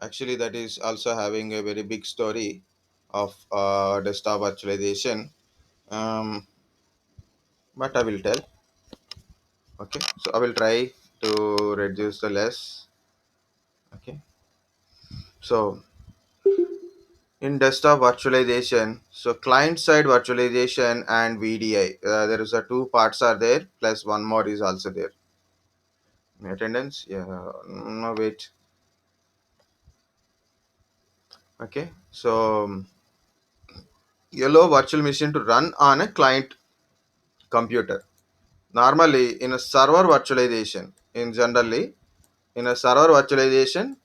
Actually, that is also having a very big story of desktop virtualization. Um, but I will tell. Okay, so I will try to reduce the less. Okay, so in desktop virtualization, so client side virtualization and VDI, there is a two parts are there, plus one more is also there. Attendance, yeah, no wait. Okay, so yellow virtual machine to run on a client computer. Normally, in a server virtualization, in generally, in a server virtualization,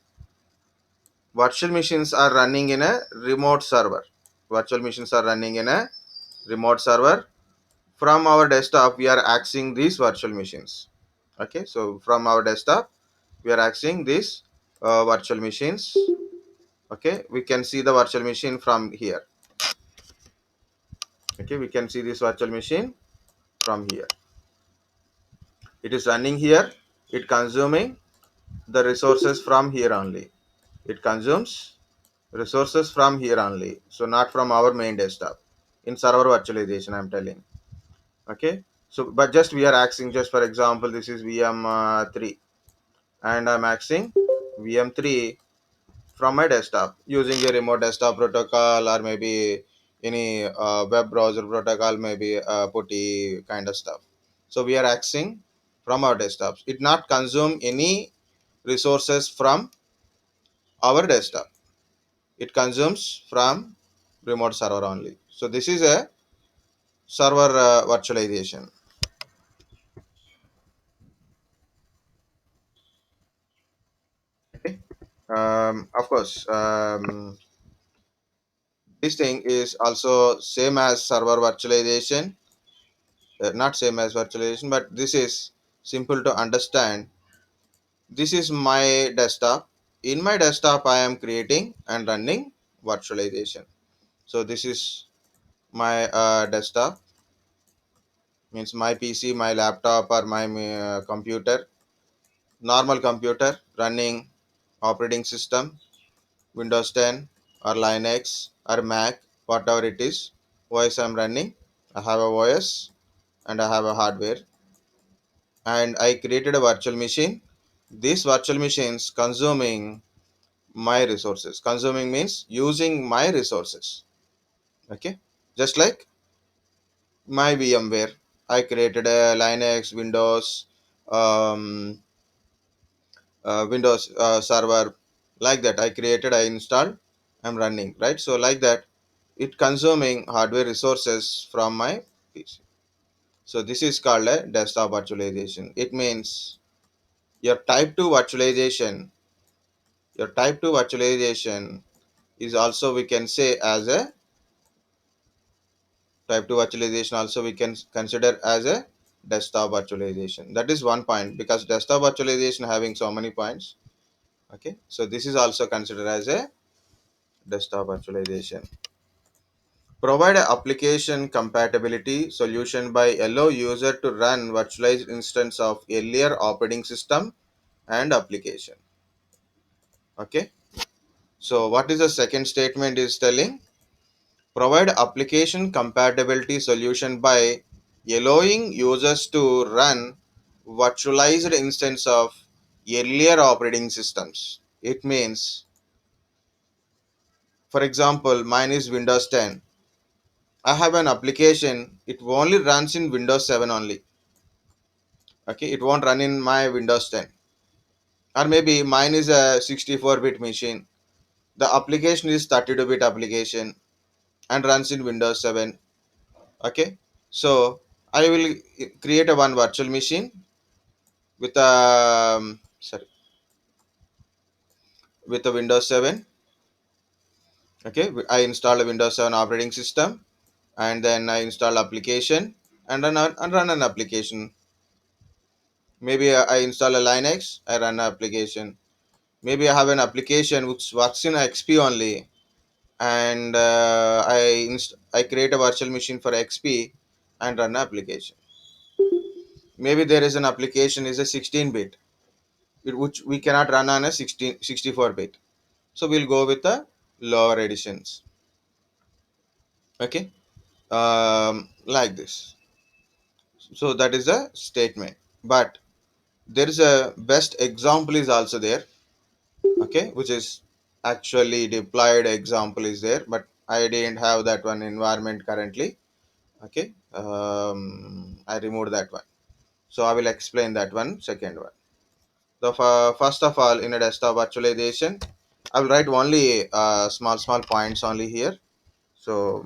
virtual machines are running in a remote server. Virtual machines are running in a remote server. From our desktop, we are accessing these virtual machines. Okay, so from our desktop, we are accessing these virtual machines. Okay, we can see the virtual machine from here. Okay, we can see this virtual machine from here. It is running here. It consuming the resources from here only. It consumes resources from here only, so not from our main desktop. In server virtualization, I'm telling. Okay, so but just we are accessing, just for example, this is VM3, and I'm accessing VM3 from my desktop using a remote desktop protocol, or maybe any web browser protocol, maybe putty kind of stuff. So we are accessing from our desktops. It not consume any resources from our desktop. It consumes from remote server only. So this is a server virtualization. Okay. Of course, this thing is also same as server virtualization. Not same as virtualization, but this is simple to understand. This is my desktop. In my desktop, I am creating and running virtualization. So this is my desktop, means my PC, my laptop, or my computer, normal computer running operating system, Windows 10 or Linux or Mac, whatever it is, OS I'm running. I have a OS and I have a hardware, and I created a virtual machine. These virtual machines consuming my resources. Consuming means using my resources. Okay, just like my VMware, I created a Linux, Windows, um, Windows server, like that. I created, I installed, I'm running, right? So like that, it consuming hardware resources from my PC. So this is called a desktop virtualization. It means your type 2 virtualization, your type 2 virtualization is also we can say as a type 2 virtualization, also we can consider as a desktop virtualization. That is one point, because desktop virtualization having so many points. Okay, so this is also considered as a desktop virtualization. Provide a application compatibility solution by allow user to run virtualized instance of earlier operating system and application. Okay, so what is the second statement is telling? Provide application compatibility solution by allowing users to run virtualized instance of earlier operating systems. It means, for example, mine is Windows 10. I have an application, it only runs in Windows 7 only. Okay, it won't run in my Windows 10. Or maybe mine is a 64-bit machine. The application is 32-bit application and runs in Windows 7. Okay, so I will create a one virtual machine with a sorry, with a Windows 7. Okay, I install a Windows 7 operating system, and then I install application and run an application. Maybe I install a Linux, I run an application. Maybe I have an application which works in XP only, and I create a virtual machine for XP and run an application. Maybe there is an application is a 16-bit, which we cannot run on a 64-bit. So we'll go with the lower editions. Okay, like this. So that is a statement, but there is a best example is also there. Okay, which is actually deployed example is there, but I didn't have that one environment currently. Okay, I removed that one, so I will explain that one second one. The first of all, in a desktop virtualization, I will write only small points only here. So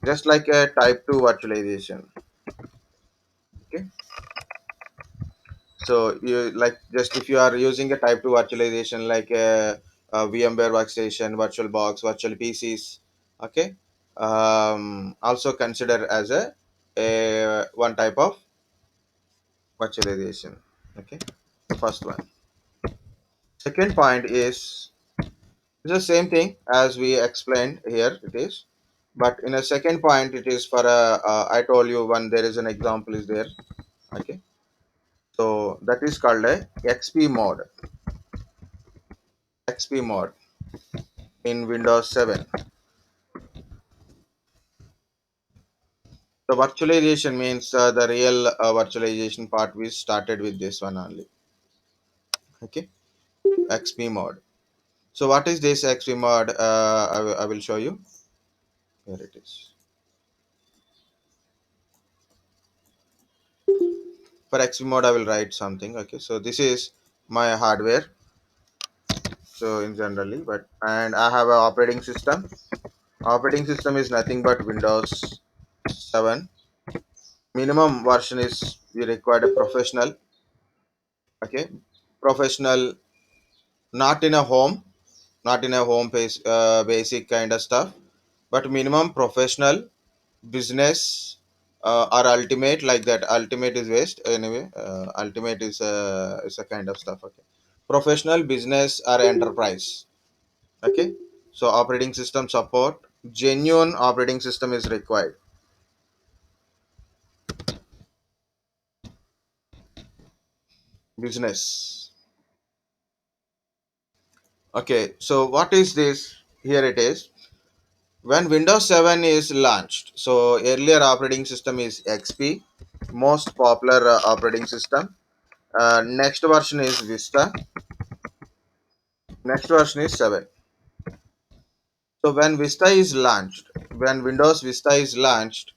just like a type 2 virtualization. Okay, so you like, just if you are using a type 2 virtualization like a VMware workstation, VirtualBox, virtual PCs. Okay, also consider as a one type of virtualization. Okay, the first one. Second point is it's the same thing as we explained here. It is, but in a second point, it is for a. I told you one. There is an example is there. Okay, so that is called a XP mode. XP mode in Windows 7. The virtualization means the real virtualization part. We started with this one only. Okay, XP mode. So what is this XP mode? I will show you. Here it is. For XP mode, I will write something. Okay, so this is my hardware. So in generally, but and I have a operating system. Operating system is nothing but Windows 7. Minimum version is we required a professional. Okay, professional, not in a home, not in a home base, basic kind of stuff, but minimum professional, business, or ultimate, like that. Ultimate is waste anyway. Ultimate is a kind of stuff. Okay, professional, business, or enterprise. Okay, so operating system support, genuine operating system is required. Business. Okay, so what is this? Here it is. When Windows 7 is launched, so earlier operating system is XP, most popular operating system. Next version is Vista. Next version is 7. So when Vista is launched, when Windows Vista is launched,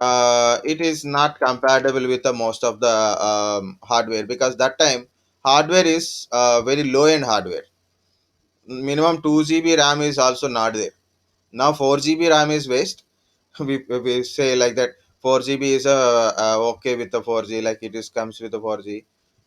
it is not compatible with the most of the hardware, because that time hardware is very low end hardware. Minimum 2 GB RAM is also not there. Now 4 GB RAM is waste. We say like that 4 GB is okay with the 4G, like it is comes with the 4G.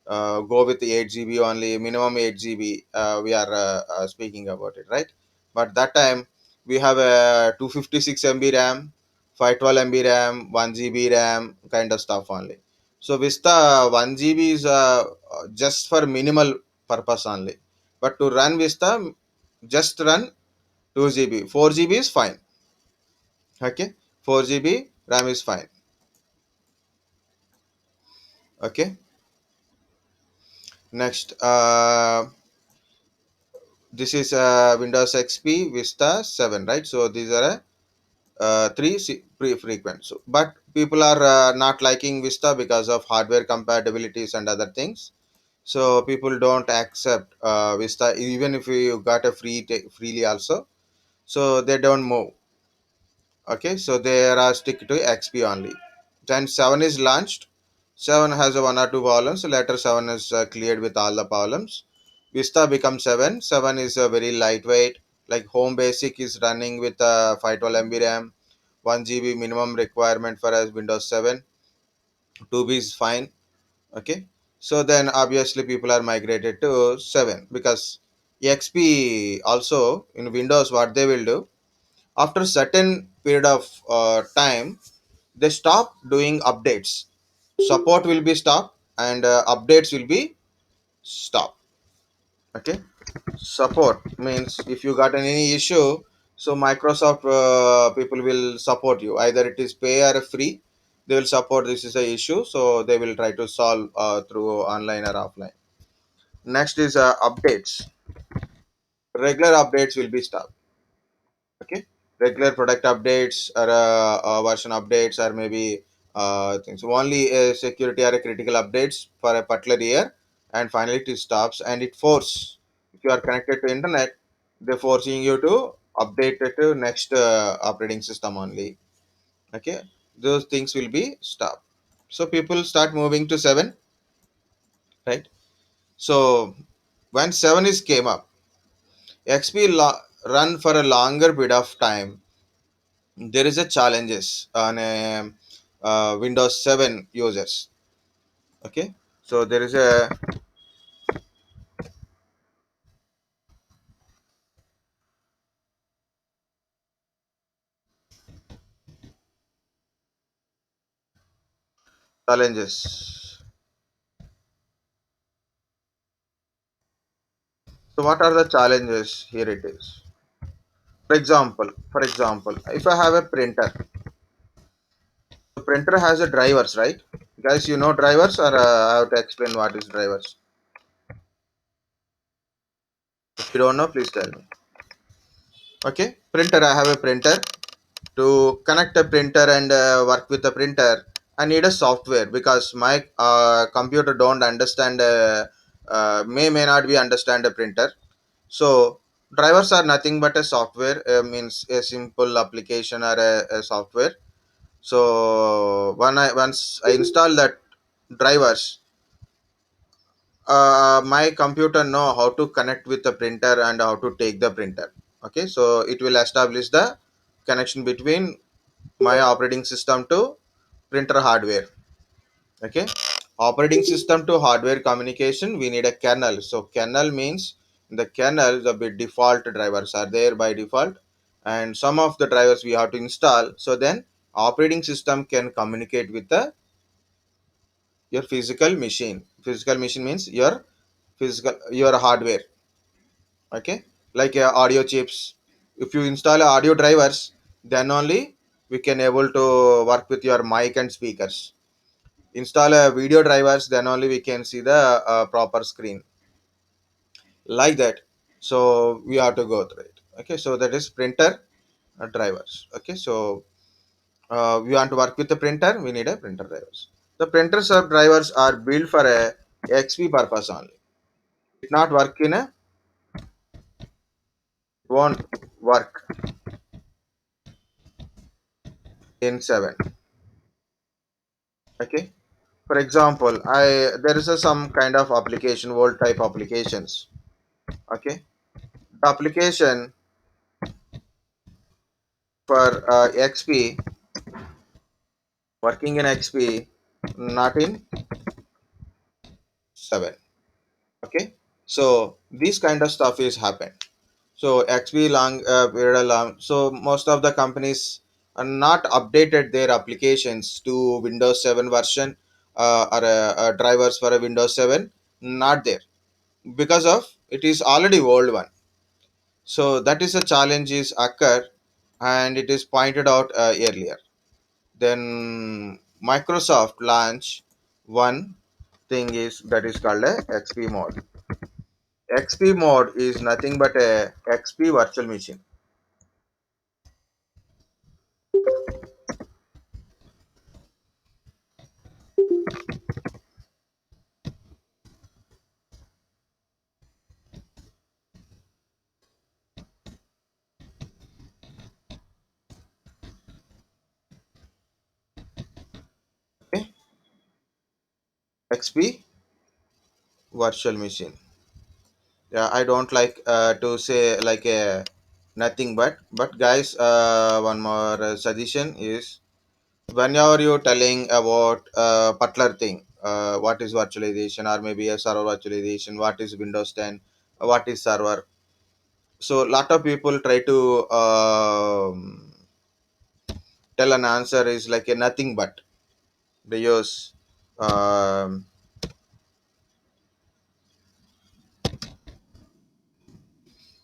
Go with the 8 GB only, minimum 8 GB. We are speaking about it, right? But that time we have a 256 MB RAM, 512 MB RAM, 1 GB RAM kind of stuff only. So Vista 1 GB is just for minimal purpose only. But to run Vista, just run 2 GB. 4 GB is fine. Okay, 4 GB RAM is fine. Okay, next, this is Windows XP Vista 7, right? So these are three pre-frequent. So, but people are not liking Vista because of hardware compatibilities and other things. So people don't accept Vista even if you got a freely also. So they don't move. Okay, so they are stick to XP only. Then 7 is launched. 7 has a one or two problems. Later 7 is cleared with all the problems. Vista becomes 7. 7 is very lightweight. Like home basic is running with 512 MB RAM, 1 GB minimum requirement for as Windows 7. 2B is fine. Okay. So then obviously people are migrated to 7, because XP also in Windows, what they will do after certain period of time, they stop doing updates. Support will be stopped and updates will be stopped. Okay, support means if you got any issue, so Microsoft people will support you, either it is pay or free. They will support, this is a issue, so they will try to solve through online or offline. Next is updates. regular updates will be stopped. Okay, regular product updates or version updates or maybe things only security or critical updates for a particular year, and finally it stops and it force, if you are connected to internet, they're forcing you to update it to next operating system only. Okay, those things will be stopped. So people start moving to 7, right? So when 7 is came up, run for a longer bit of time. There is a challenges on Windows 7 users. Okay, so there is a challenges. So what are the challenges? Here it is. For example, if I have a printer, the printer has a drivers, right? Guys, you know drivers, or I have to explain what is drivers? If you don't know, please tell me. Okay, printer. I have a printer. To connect a printer and work with the printer, I need a software because my computer don't understand may not be understand a printer. So drivers are nothing but a software, means a simple application or a software. So once I install that drivers, my computer know how to connect with the printer and how to take the printer. Okay, so it will establish the connection between my operating system to printer hardware. Okay, operating system to hardware communication, we need a kernel. So kernel means, in the kernel the default drivers are there by default, and some of the drivers we have to install, so then operating system can communicate with the your physical machine means your hardware. Okay, like audio chips, if you install audio drivers, then only we can able to work with your mic and speakers. Install a video drivers, then only we can see the proper screen, like that. So we have to go through it. Okay, so that is printer drivers. Okay, so we want to work with the printer, we need a printer drivers. The printer sub drivers are built for a XP purpose only. It not work in a won't work in 7. Okay, for example, I there is a some kind of application, world type applications. Okay, the application for XP, working in XP, not in 7. Okay, so this kind of stuff is happen. So XP long period long. So most of the companies are not updated their applications to Windows 7 version, or drivers for a Windows 7. Not there because of it is already old one. So that is a challenge is occur, and it is pointed out earlier. Then Microsoft launch one thing is that is called a XP mode. XP mode is nothing but a XP virtual machine. Okay, XP virtual machine. Yeah, I don't like to say like a nothing but guys. One more suggestion is, whenever you're telling about particular thing, what is virtualization or maybe a server virtualization, what is Windows 10, what is server. So lot of people try to tell an answer is like a nothing but they use um,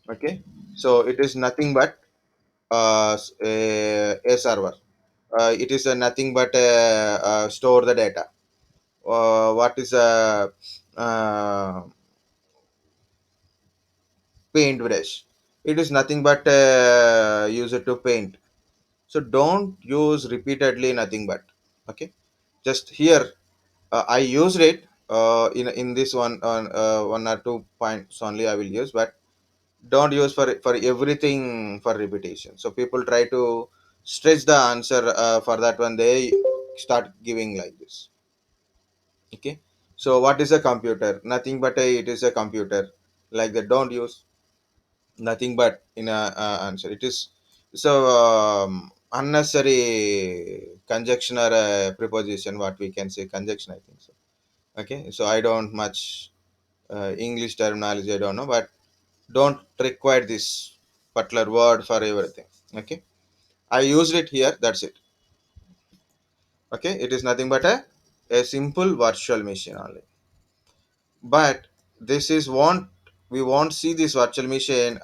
okay, so it is nothing but a server. It is nothing but store the data. What is uh, paintbrush. It is nothing but use it to paint. So don't use repeatedly nothing but. Okay, just here I used it in this one or two points only I will use, but don't use for everything for repetition. So people try to stretch the answer for that one, they start giving like this. Okay, so what is a computer? Nothing but it is a computer, like that. Don't use nothing but in a answer. It is so unnecessary conjunction or preposition, what we can say, conjunction, I think so. Okay, so I don't much English terminology, I don't know, but don't require this particular word for everything. Okay, I used it here, that's it. Okay, it is nothing but a simple virtual machine only. But this is won't we won't see this virtual machine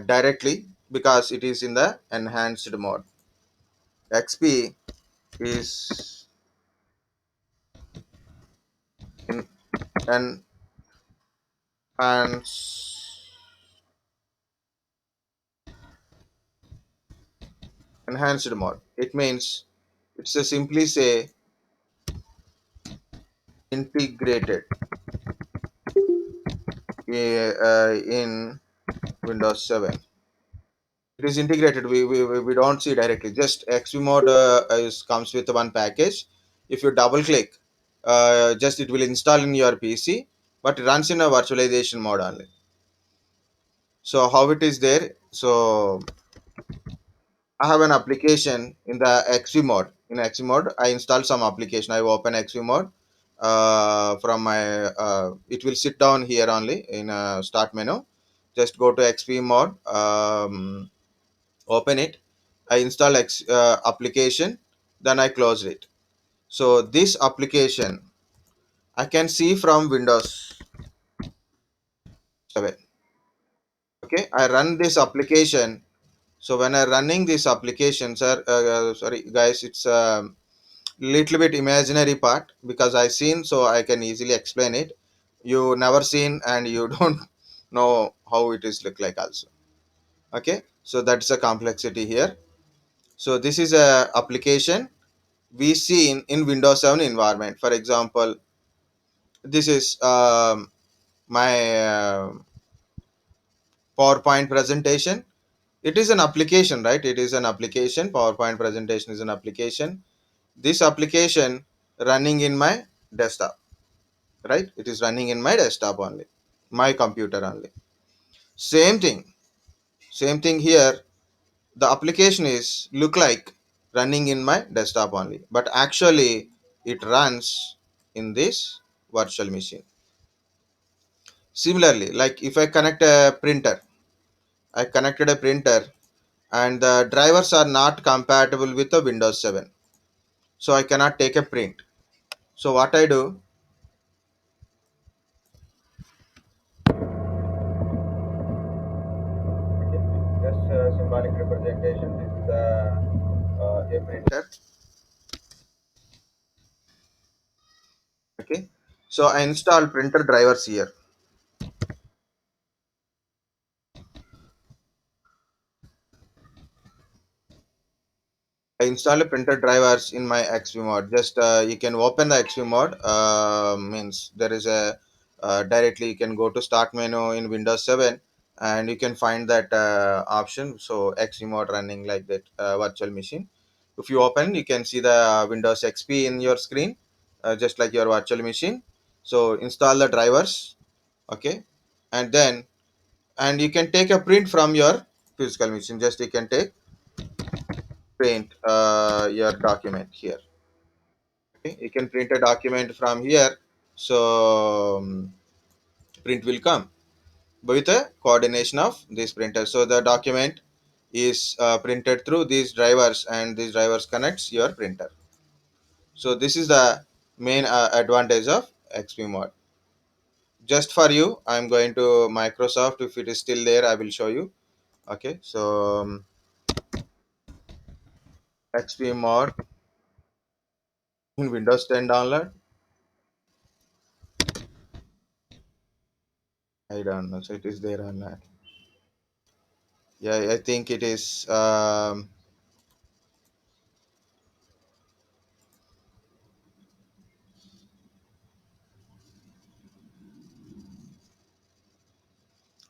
directly, because it is in the enhanced mode. XP is in an enhanced mode. It means it's a simply say integrated in Windows 7. It is integrated. We don't see directly. Just XP mode comes with one package. If you double click, just it will install in your PC, but it runs in a virtualization mode only. So how it is there? So I have an application in the XP mode. In XP mode, I install some application. I open XP mode from my. It will sit down here only in start menu. Just go to XP mode. Open it. I install application. Then I close it. So this application I can see from Windows 7. Okay, I run this application. So when I running this application, sir, sorry guys, it's little bit imaginary part because I seen, so I can easily explain it. You never seen and you don't know how it is look like also. Okay, so that's a complexity here. So this is a application we see in Windows 7 environment. For example, this is my PowerPoint presentation. It is an application, right? It is an application. PowerPoint presentation is an application. This application running in my desktop, right? It is running in my desktop only, my computer only. Same thing, same thing here. The application is look like running in my desktop only, but actually it runs in this virtual machine. Similarly, like if I connect a printer, I connected a printer and the drivers are not compatible with the Windows 7, so I cannot take a print. So what I do, just symbolic representation. This is a printer. Okay, so I install printer drivers here. I install a printer drivers in my XP mod. Just you can open the XP mod. Means there is a directly you can go to start menu in Windows 7 and you can find that option. So XP mod running like that virtual machine. If you open, you can see the Windows XP in your screen, just like your virtual machine. So install the drivers. Okay, and then and you can take a print from your physical machine. Just you can take print your document here. Okay, you can print a document from here. So print will come with a coordination of this printer. So the document is printed through these drivers and these drivers connects your printer. So this is the main advantage of XP mod. Just for you, I'm going to Microsoft. If it is still there, I will show you. Okay, so XP mod in Windows 10 download. I don't know. So it is there or not. Yeah, I think it is. I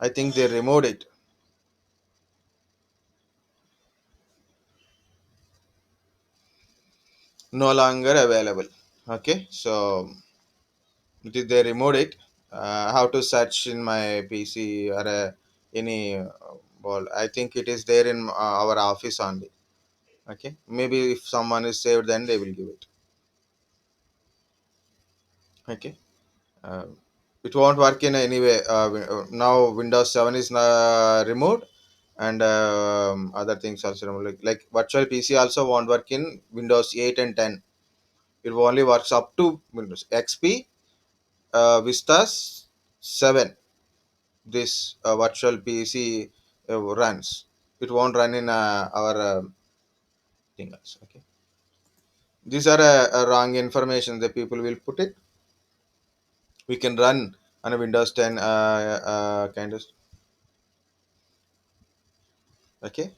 think they removed it. No longer available. Okay, so did they removed it? How to search in my PC or any well, I think it is there in our office only. Okay, maybe if someone is saved, then they will give it. Okay, uh, it won't work in any way. Now Windows 7 is removed, and other things also removed. Like virtual PC also won't work in Windows 8 and 10. It only works up to Windows XP, Vista 7. This virtual PC runs. It won't run in our thing else. Okay, these are wrong information that people will put it. We can run on a Windows 10 kind of. Okay,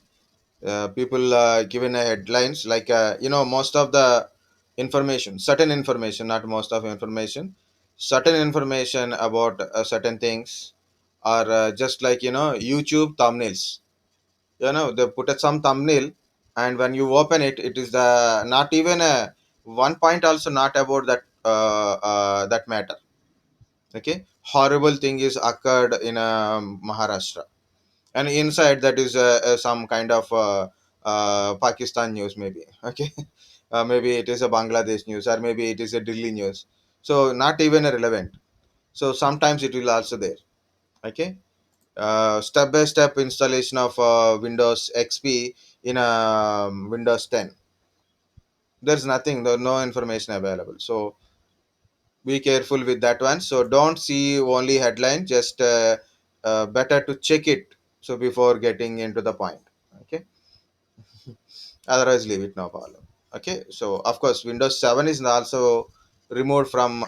people given a headlines like most of the information, certain information, not most of information, certain information about certain things are just like YouTube thumbnails. They put some thumbnail, and when you open it, it is the not even a one point also not about that matter. Okay, horrible thing is occurred in Maharashtra, and inside that is some kind of Pakistan news maybe. Okay, maybe it is a Bangladesh news, or maybe it is a Delhi news, so not even relevant. So sometimes it will also there. Okay, step by step installation of Windows XP in Windows 10. There's nothing, there's no information available. So be careful with that one. So don't see only headline, just better to check it. So before getting into the point. Okay, otherwise leave it, no problem. Okay, so of course Windows 7 is also removed from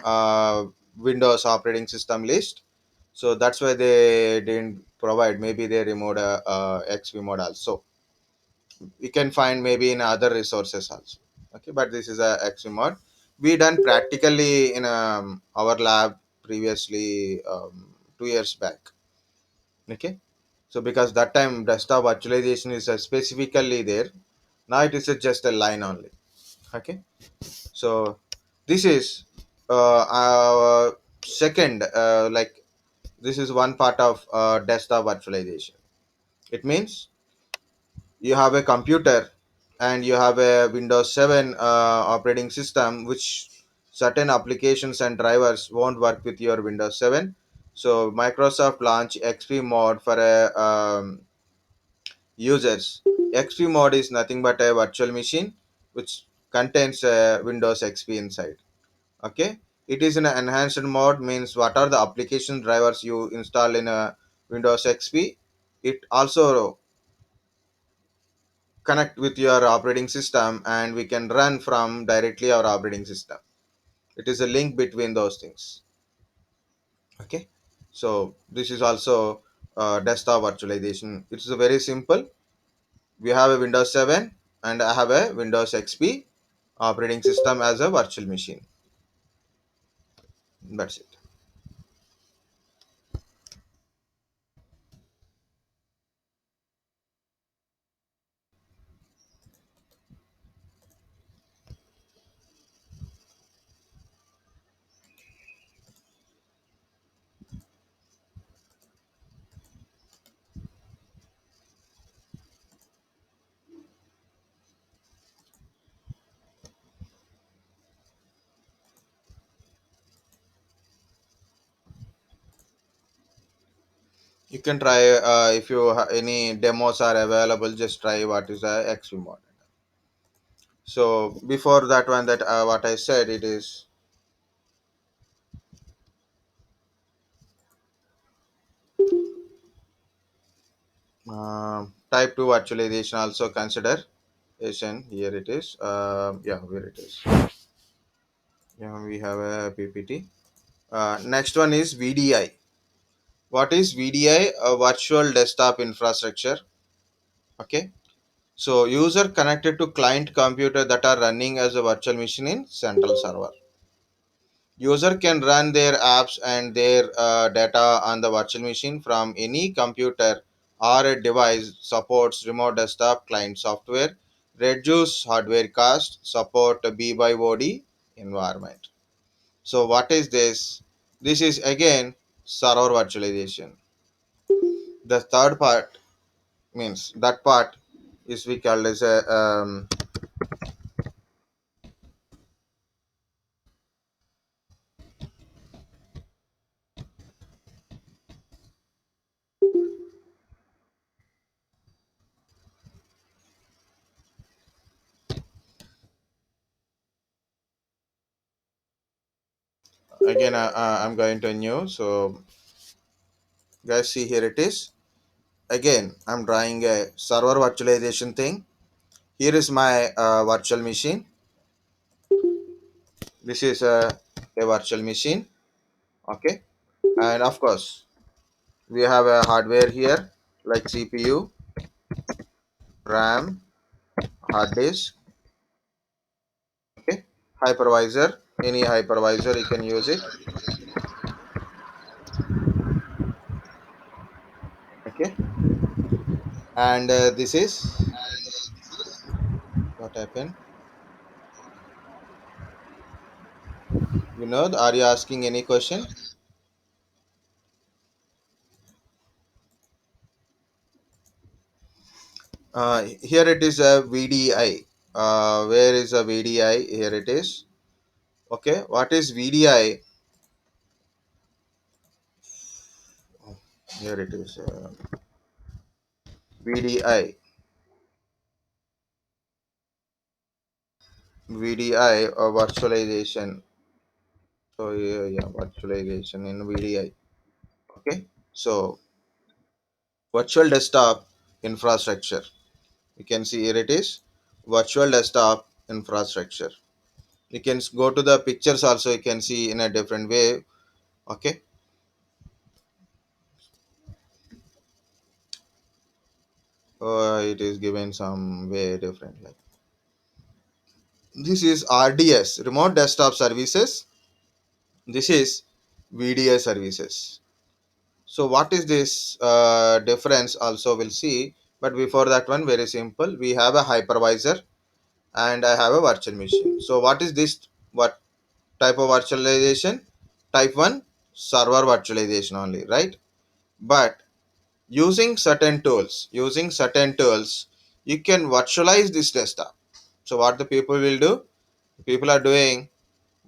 Windows operating system list. So that's why they didn't provide. Maybe they removed XP mode also. We can find maybe in other resources also. Okay, but this is a XP mode. We done practically in our lab previously, 2 years back. Okay, so because that time desktop virtualization is specifically there. Now it is just a line only. Okay, so this is our second, like this is one part of desktop virtualization. It means you have a computer and you have a Windows 7 operating system, which certain applications and drivers won't work with your Windows 7. So Microsoft launch XP mode for a users. XP mode is nothing but a virtual machine which contains Windows XP inside. Okay, it is an enhanced mode, means what are the application drivers you install in a Windows XP. It also connect with your operating system, and we can run from directly our operating system. It is a link between those things. Okay, so this is also desktop virtualization. It's a very simple. We have a Windows 7 and I have a Windows XP operating system as a virtual machine. That's it. You can try, if you any demos are available, just try what is a XP mode. So before that one, that what I said, it is type 2 virtualization also consider. Asian, here it is. Yeah, where it is. Yeah, we have a PPT. Next one is VDI. What is VDI? A virtual desktop infrastructure. Okay. So user connected to client computer that are running as a virtual machine in central server. User can run their apps and their data on the virtual machine from any computer or a device. Supports remote desktop client software, reduce hardware cost, support BYOD environment. So what is this? This is again server virtualization. The third part means that part is we call as a again I'm going to new. So guys, see here it is. Again, I'm drawing a server virtualization thing. Here is my virtual machine. This is a virtual machine. Okay, and of course we have a hardware here like CPU, RAM, hard disk. Okay, hypervisor. Any hypervisor you can use it. Okay, and this is what happened. Vinod, are you asking any question? Here it is a VDI. Where is a VDI? Here it is. Okay, what is VDI? Here it is. VDI. VDI or virtualization. So yeah, virtualization in VDI. Okay. So virtual desktop infrastructure. You can see here it is virtual desktop infrastructure. You can go to the pictures also. You can see in a different way. Okay. It is given some way different. Like this is RDS, remote desktop services. This is VDI services. So what is this difference also we'll see. But before that one, very simple. We have a hypervisor and I have a virtual machine. So what is this? What type of virtualization? Type 1 server virtualization only, right? But using certain tools, you can virtualize this desktop. So what the people will do? People are doing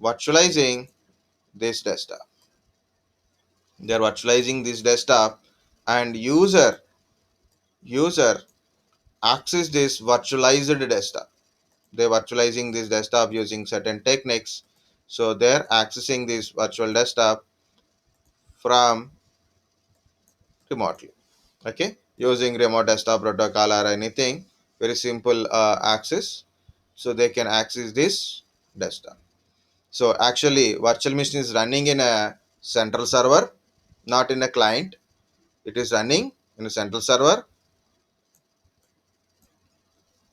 virtualizing this desktop. They are virtualizing this desktop and user access this virtualized desktop. They're virtualizing this desktop using certain techniques. So they're accessing this virtual desktop from remotely. Okay, using remote desktop protocol or anything, very simple access. So they can access this desktop. So actually, virtual machine is running in a central server, not in a client. It is running in a central server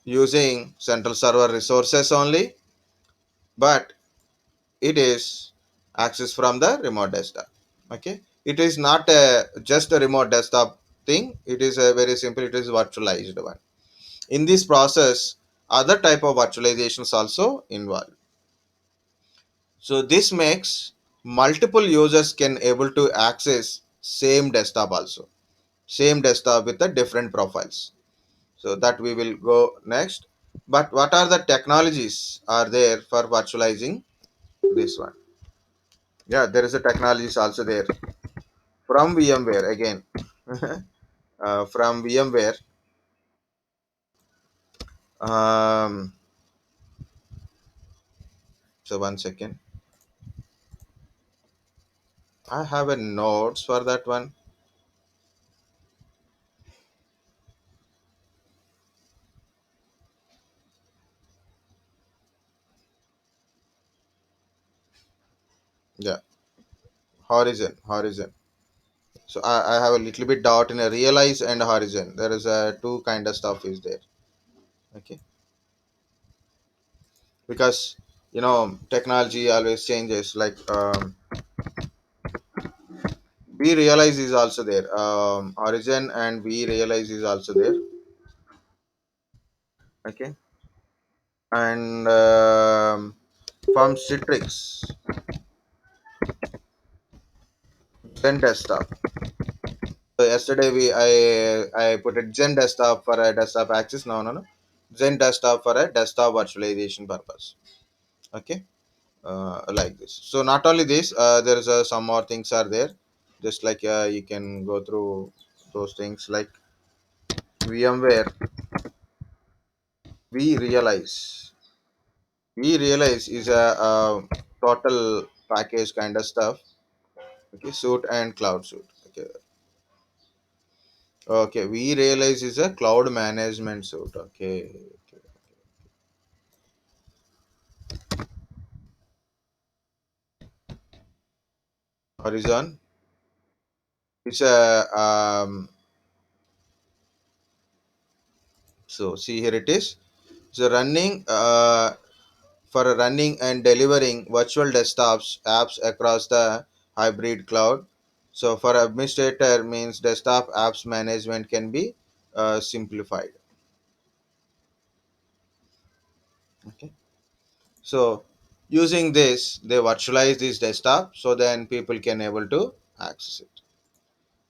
using central server resources only, but it is accessed from the remote desktop. Okay, it is not a just a remote desktop thing. It is a very simple. It is virtualized one. In this process, other type of virtualizations also involved. So this makes multiple users can able to access same desktop also, same desktop with the different profiles. So that we will go next. But what are the technologies are there for virtualizing this one? Yeah, there is a technologies also there from VMware again. From VMware. Um, so one second. I have a notes for that one. Yeah, Horizon. So I have a little bit doubt in a realize and horizon. There is a two kind of stuff is there. Okay, because technology always changes. Like we realize is also there. Origin and we realize is also there. Okay, and from Citrix, Zen Desktop. So yesterday I put a Zen Desktop for a desktop access. No, no, no. Zen Desktop for a desktop virtualization purpose. Okay, like this. So not only this, there is some more things are there. Just like you can go through those things like VMware. We realize is a total package kind of stuff. Okay, suite and cloud suite. Okay, okay. We realize is a cloud management suite. Okay, okay. Horizon. It's a so see here it is. So running for running and delivering virtual desktops apps across the hybrid cloud. So for administrator means desktop apps management can be simplified. Okay. So using this, they virtualize this desktop so then people can able to access it.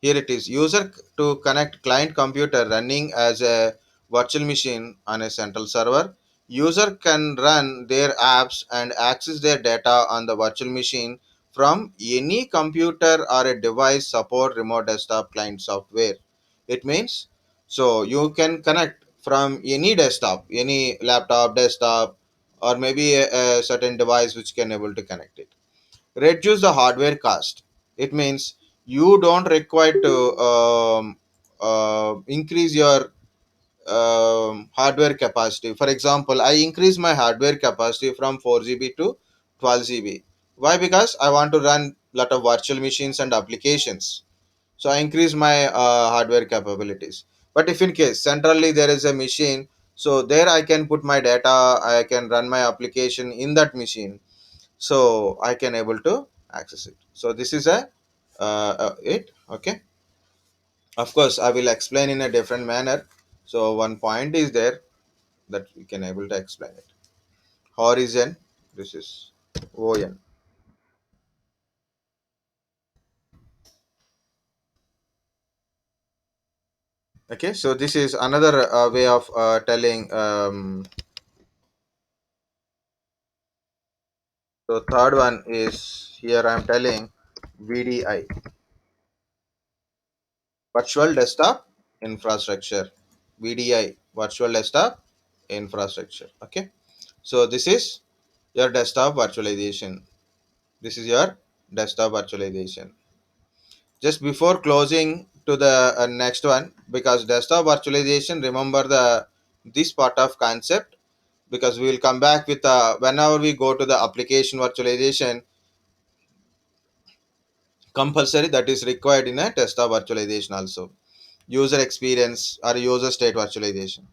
Here it is. User to connect client computer running as a virtual machine on a central server. User can run their apps and access their data on the virtual machine from any computer or a device support remote desktop client software. It means so you can connect from any desktop, any laptop, desktop, or maybe a certain device which can able to connect it. Reduce the hardware cost. It means you don't require to increase your hardware capacity. For example, I increase my hardware capacity from 4 GB to 12 GB. Why? Because I want to run lot of virtual machines and applications, so I increase my hardware capabilities. But if in case centrally there is a machine, so there I can put my data, I can run my application in that machine, so I can able to access it. So this is a it. Okay, of course I will explain in a different manner. So one point is there that we can able to explain it. Horizon, this is ON. Okay, so this is another way of telling. So third one is here I am telling VDI, virtual desktop infrastructure. VDI, virtual desktop infrastructure. Okay, so this is your desktop virtualization. This is your desktop virtualization. Just before closing to the next one, because desktop virtualization, remember the this part of concept, because we will come back with whenever we go to the application virtualization, compulsory that is required in a desktop virtualization also. User experience or user state virtualization.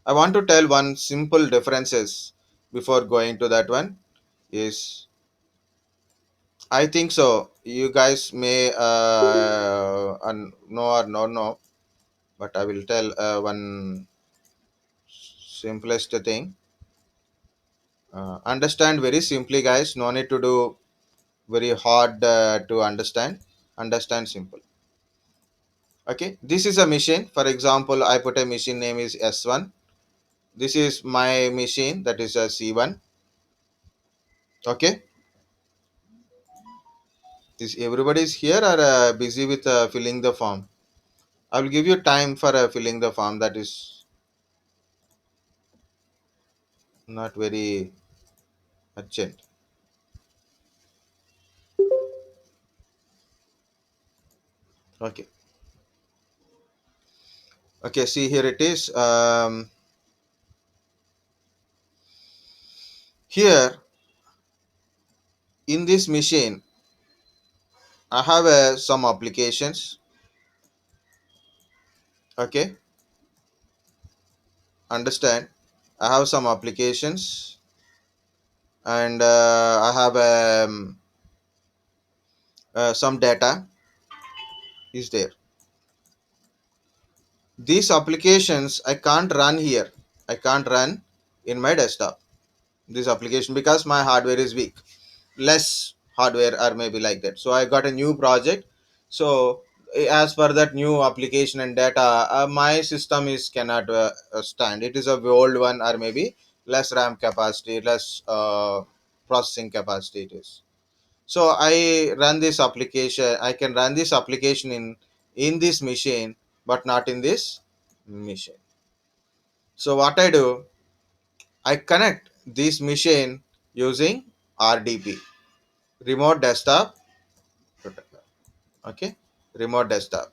I want to tell one simple differences before going to that one is I think so. You guys may know or not know, but I will tell one simplest thing. Understand very simply, guys. No need to do very hard to understand. Understand simple. Okay. This is a machine. For example, I put a machine name is S1. This is my machine that is a C1. Okay. Is everybody is here or busy with filling the form? I will give you time for filling the form. That is not very urgent. Okay. Okay. See here it is. Here in this machine, I have some applications. Okay, understand. I have some applications, and I have some data is there. These applications I can't run here. I can't run in my desktop. This application because my hardware is weak. Less hardware or maybe like that. So I got a new project. So as per that new application and data, my system is cannot stand. It is a old one or maybe less RAM capacity, less processing capacity it is. So I run this application. I can run this application in this machine, but not in this machine. So what I do, I connect this machine using RDP, remote desktop protocol. Okay, remote desktop.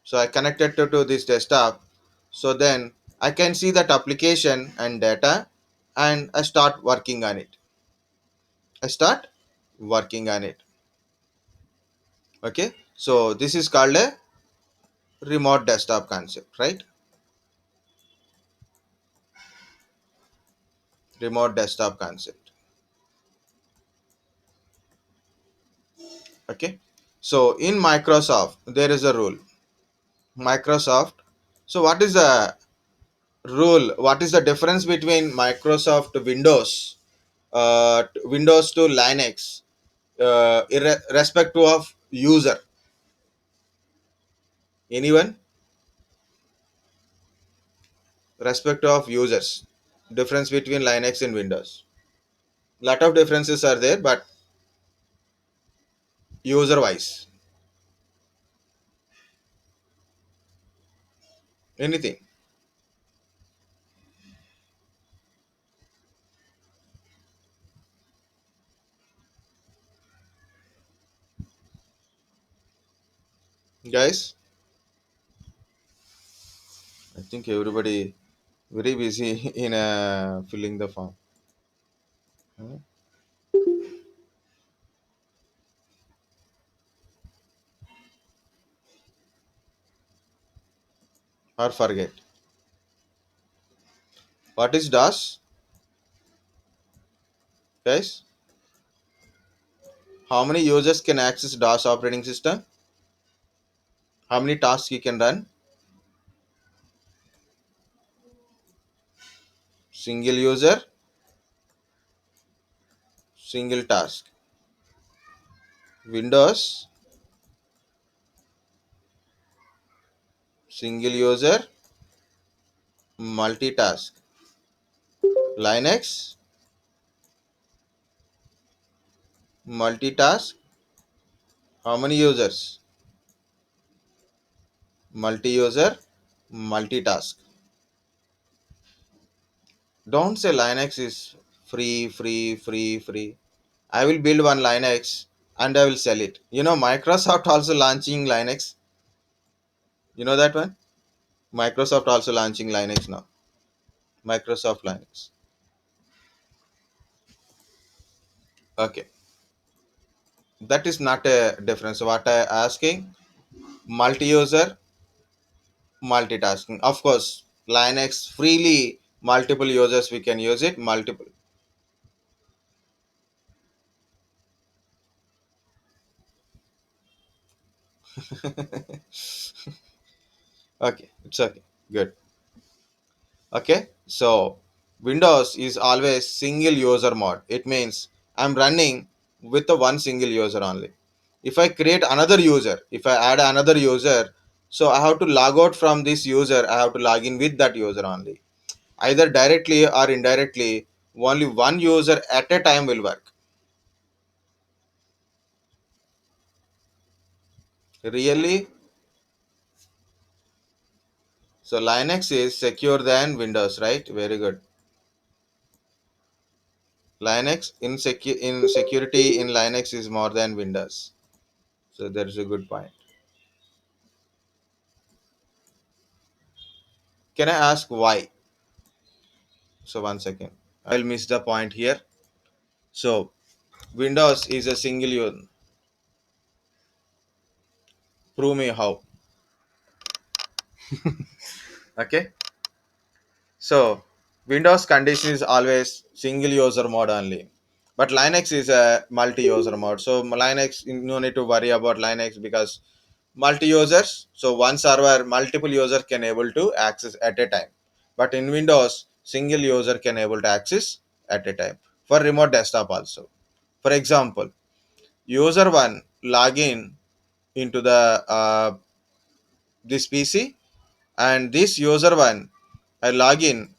So I connected to this desktop. So then I can see that application and data, and I start working on it. I start working on it. Okay, so this is called a remote desktop concept, right? Remote desktop concept. Okay, so in Microsoft there is a rule. Microsoft. So what is the rule? What is the difference between Microsoft Windows, Windows to Linux, irrespective of user? Anyone? Respective of users. Difference between Linux and Windows. Lot of differences are there, but user wise, anything, guys. I think everybody very busy in filling the form. Hmm? Or forget. What is DOS, guys? How many users can access DOS operating system? How many tasks you can run? Single user, single task. Windows, single user, multitask. Linux, multitask. How many users? Multi-user, multitask. Don't say Linux is free, free, free, free. I will build one Linux and I will sell it. You know, Microsoft also launching Linux. You know that one? Microsoft also launching Linux now. Microsoft Linux. Okay. That is not a difference. What I asking? Multi-user, multitasking. Of course, Linux freely multiple users we can use it. Multiple. Okay, it's okay. Good. Okay, so Windows is always single user mode. It means I'm running with the one single user only. If I create another user, if I add another user, so I have to log out from this user, I have to log in with that user only. Either directly or indirectly, only one user at a time will work. Really? So Linux is secure than Windows, right? Very good. Linux in security in Linux is more than Windows. So that's a good point. Can I ask why? So one second. I'll miss the point here. So Windows is a single use. Prove me how. Okay. So Windows condition is always single user mode only. But Linux is a multi-user mode. So Linux, you no need to worry about Linux because multi-users. So one server, multiple users can able to access at a time. But in Windows, single user can able to access at a time. For remote desktop also. For example, user one login into the this PC, and this user one I log in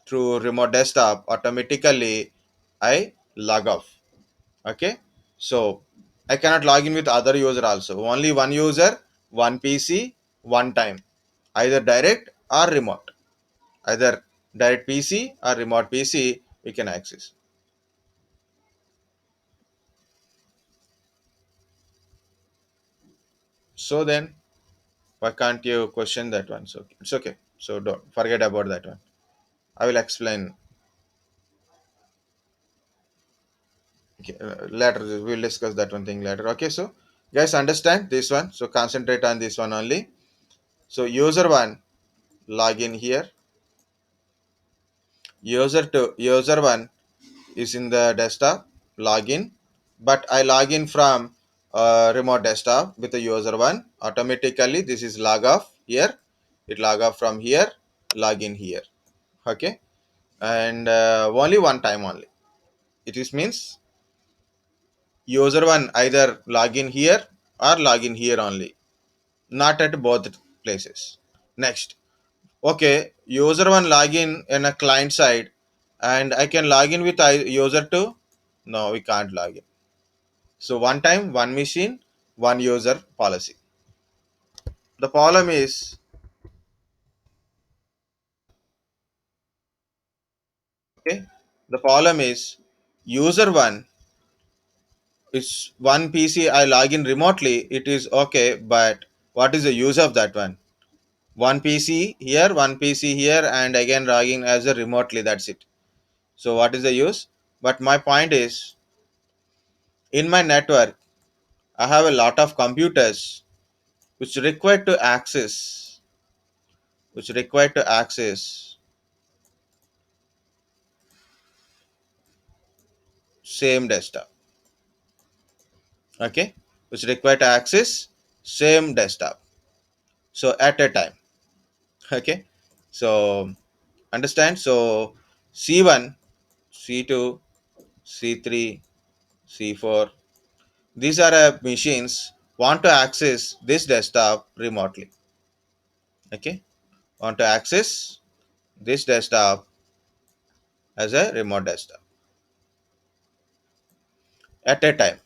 through remote desktop, automatically I log off. Okay, so I cannot log in with other user also. Only one user, one PC, one time, either direct or remote, either direct PC or remote PC we can access. So then why can't you question that one? So it's okay, so don't forget about that one. I will explain. Okay, later we'll discuss that one thing later. Okay, so guys, understand this one, so concentrate on this one only. So user one login here, user one is in the desktop login, but I log in from remote desktop with the user one. Automatically this is log off here, it log off from here, login here. Okay, and only one time only. It is means user one either login here or login here only, not at both places. Next, okay, user one login in a client side, and I can log in with user two. No, we can't log in. So one time, one machine, one user policy. The problem is, okay, the problem is user one is one PC. I log in remotely. It is okay, but what is the use of that one? One PC here, one PC here, and again logging as a remotely. That's it. So what is the use? But my point is, in my network, I have a lot of computers which require to access, which require to access same desktop. Okay, which require to access same desktop. So at a time. Okay, so understand. So C1, C2, C3, C4. These are machines want to access this desktop remotely. Okay, want to access this desktop as a remote desktop at a time.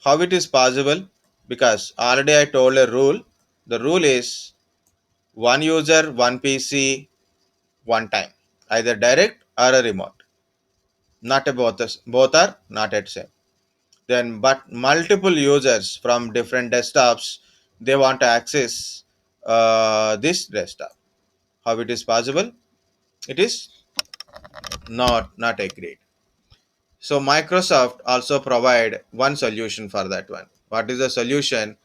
How it is possible? Because already I told a rule. The rule is one user, one PC, one time, either direct or a remote. Not a both are not at same. Then, but multiple users from different desktops, they want to access this desktop. How it is possible? It is not agreed. So Microsoft also provide one solution for that one. What is the solution?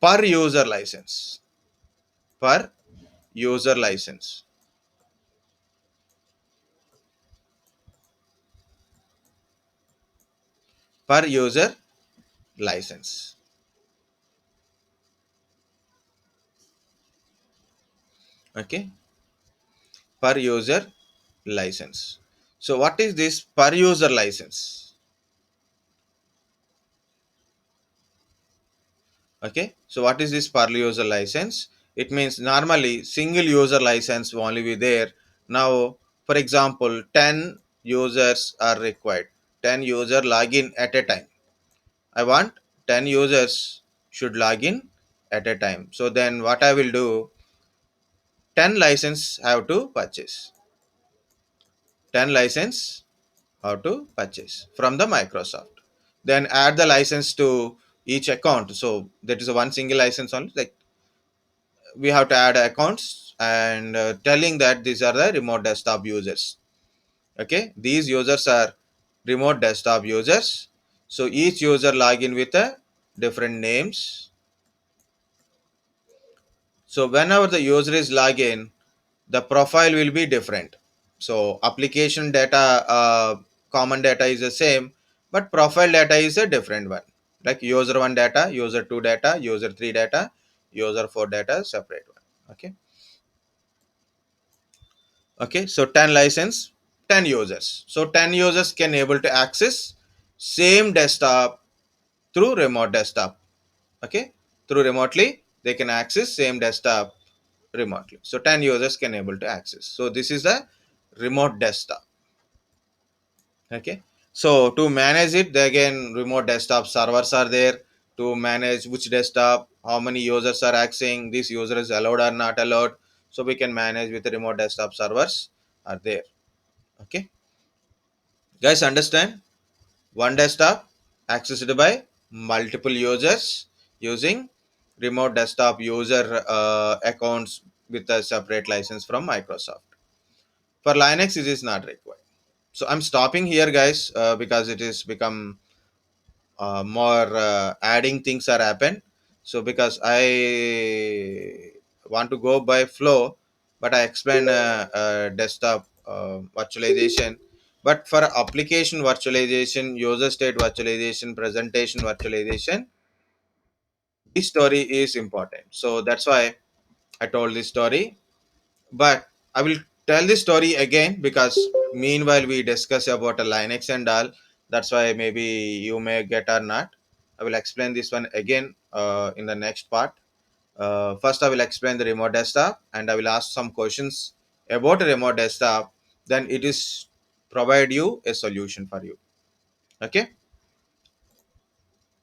Per user license. Per user license. Per user license. Okay, per user license. So what is this per user license? Okay, so what is this per user license? It means normally single user license will only be there. Now for example 10 users are required, 10 user login at a time. I want 10 users should log in at a time. So then what I will do, 10 license have to purchase, 10 license how to purchase from the Microsoft. Then add the license to each account. So that is a one single license only. Like we have to add accounts and telling that these are the remote desktop users. Okay, these users are remote desktop users. So each user log in with a different names. So whenever the user is login, the profile will be different. So application data, common data is the same, but profile data is a different one. Like user 1 data, user 2 data, user 3 data, user 4 data, separate one. Okay. Okay. So 10 license, 10 users. So 10 users can able to access same desktop through remote desktop. Okay. Through remotely, they can access same desktop remotely. So 10 users can able to access. So this is the remote desktop. Okay. So to manage it, again, remote desktop servers are there to manage which desktop, how many users are accessing, this user is allowed or not allowed. So we can manage with the remote desktop servers are there. Okay. Guys, understand? One desktop accessed by multiple users using remote desktop user accounts with a separate license from Microsoft. For Linux, it is not required. So I'm stopping here, guys, because it is become more adding things are happen. So because I want to go by flow, but I explain desktop virtualization. But for application virtualization, user state virtualization, presentation virtualization, this story is important. So that's why I told this story. But I will tell this story again because meanwhile we discuss about a Linux and all. That's why maybe you may get or not. I will explain this one again in the next part. First, I will explain the remote desktop and I will ask some questions about a remote desktop. Then it is provide you a solution for you. Okay.